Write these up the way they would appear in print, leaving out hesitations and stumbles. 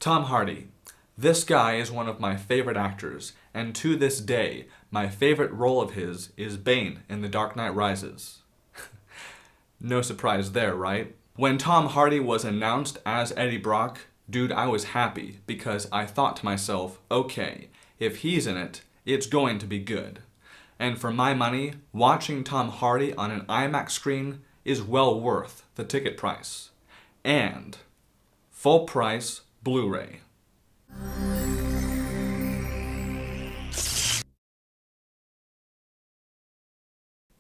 Tom Hardy. This guy is one of my favorite actors, and to this day, my favorite role of his is Bane in The Dark Knight Rises. No surprise there, right? When Tom Hardy was announced as Eddie Brock, dude, I was happy because I thought to myself, okay, if he's in it, it's going to be good. And for my money, watching Tom Hardy on an IMAX screen is well worth the ticket price. And full price Blu-ray.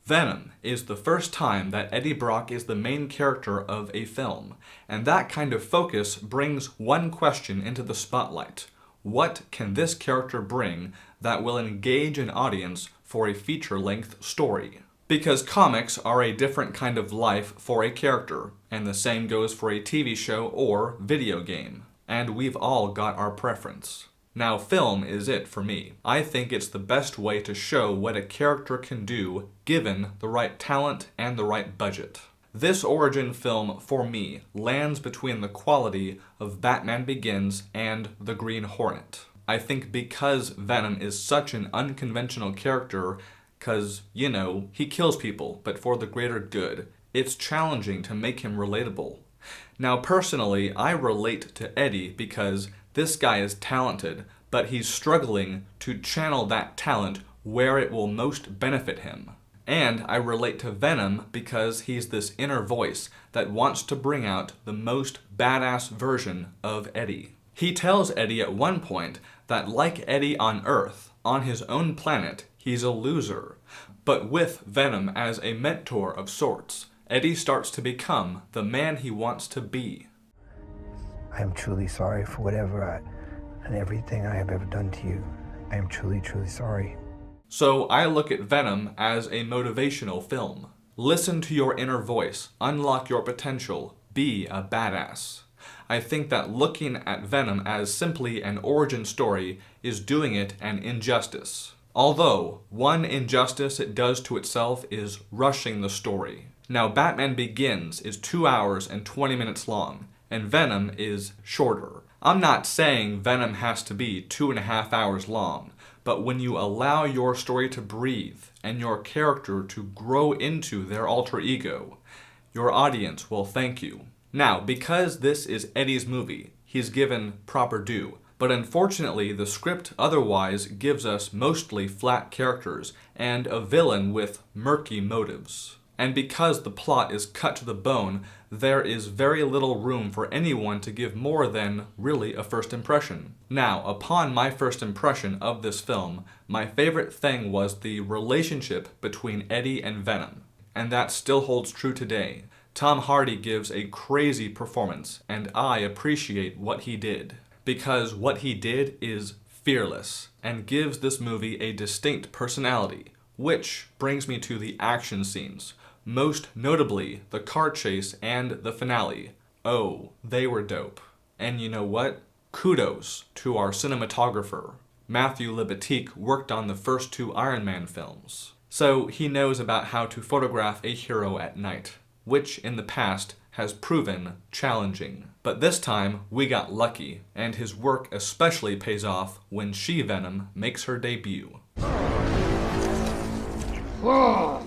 Venom is the first time that Eddie Brock is the main character of a film, and that kind of focus brings one question into the spotlight. What can this character bring that will engage an audience for a feature-length story? Because comics are a different kind of life for a character, and the same goes for a TV show or video game. And we've all got our preference. Now, film is it for me. I think it's the best way to show what a character can do given the right talent and the right budget. This origin film, for me, lands between the quality of Batman Begins and The Green Hornet. I think because Venom is such an unconventional character, because, you know, he kills people, but for the greater good, it's challenging to make him relatable. Now, personally, I relate to Eddie because this guy is talented, but he's struggling to channel that talent where it will most benefit him. And I relate to Venom because he's this inner voice that wants to bring out the most badass version of Eddie. He tells Eddie at one point that like Eddie on Earth, on his own planet, he's a loser. But with Venom as a mentor of sorts, Eddie starts to become the man he wants to be. I am truly sorry for whatever and everything I have ever done to you. I am truly, truly sorry. So I look at Venom as a motivational film. Listen to your inner voice, unlock your potential, be a badass. I think that looking at Venom as simply an origin story is doing it an injustice. Although, one injustice it does to itself is rushing the story. Now, Batman Begins is 2 hours and 20 minutes long, and Venom is shorter. I'm not saying Venom has to be 2.5 hours long, but when you allow your story to breathe and your character to grow into their alter ego, your audience will thank you. Now, because this is Eddie's movie, he's given proper due, but unfortunately the script otherwise gives us mostly flat characters and a villain with murky motives. And because the plot is cut to the bone, there is very little room for anyone to give more than, really, a first impression. Now, upon my first impression of this film, my favorite thing was the relationship between Eddie and Venom. And that still holds true today. Tom Hardy gives a crazy performance, and I appreciate what he did. Because what he did is fearless, and gives this movie a distinct personality. Which brings me to the action scenes. Most notably, the car chase and the finale. Oh, they were dope. And you know what? Kudos to our cinematographer. Matthew Libatique worked on the first 2 Iron Man films. So he knows about how to photograph a hero at night, which in the past has proven challenging. But this time, we got lucky, and his work especially pays off when She-Venom makes her debut. Whoa!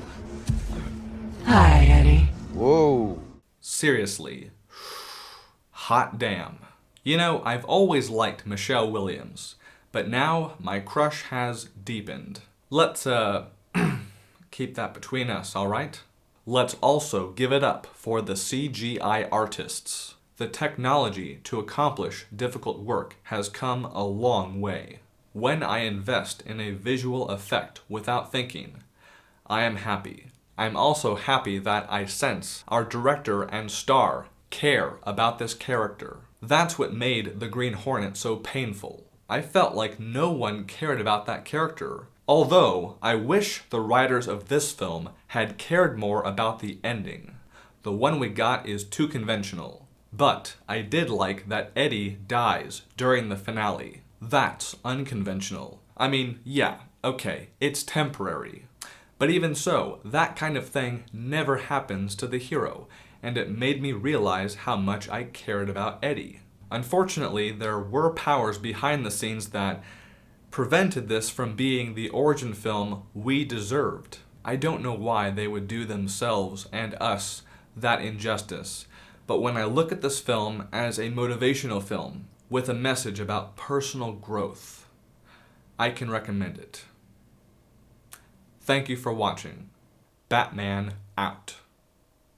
Hi, Eddie. Whoa. Seriously. Hot damn. You know, I've always liked Michelle Williams, but now my crush has deepened. Let's, keep that between us, alright? Let's also give it up for the CGI artists. The technology to accomplish difficult work has come a long way. When I invest in a visual effect without thinking, I am happy. I'm also happy that I sense our director and star care about this character. That's what made The Green Hornet so painful. I felt like no one cared about that character. Although, I wish the writers of this film had cared more about the ending. The one we got is too conventional. But I did like that Eddie dies during the finale. That's unconventional. I mean, yeah, okay, it's temporary. But even so, that kind of thing never happens to the hero, and it made me realize how much I cared about Eddie. Unfortunately, there were powers behind the scenes that prevented this from being the origin film we deserved. I don't know why they would do themselves and us that injustice, but when I look at this film as a motivational film with a message about personal growth, I can recommend it. Thank you for watching. Batman out.